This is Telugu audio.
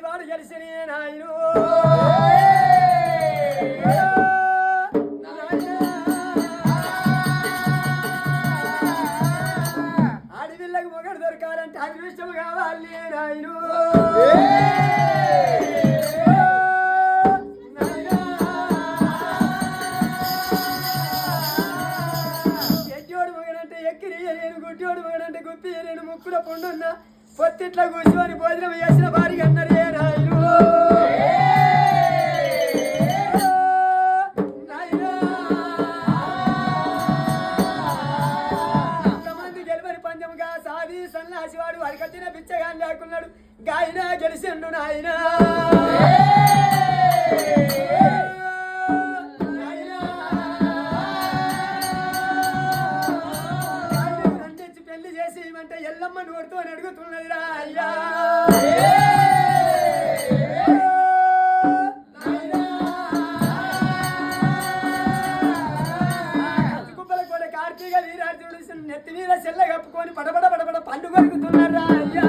వాడు గెలిచిన నాయను ఆడపిల్లకు మొగడు దొరకాలంటే అదృష్టం కావాలి నాయను ఎక్కివాడు మొగడంటే ఎక్కిరియలేను గుడ్డివాడు మొగడంటే గుప్పియలేను ముక్కుల పొండున్న పొత్తిట్ల కూర్చొని భోజనం చేసిన భార్య అన్నరే నాయను ఇంతమంది గెలుపని పంచముగా సాది సన్నాసివాడు అరికట్టిన పిచ్చగాని లేకున్నాడు గాయన గెలిచిండు నాయన పెళ్లి చేసి అంటే ఎల్లమ్మని కొడుతూ అని అడుగుతున్నది రా అయ్యా కుప్పల కూడా కార్తీక వీరార్జునుడు నెత్తి మీద చెల్ల కప్పుకొని పడబడ పడబడ పండు కొరుకుతున్నారా అయ్యా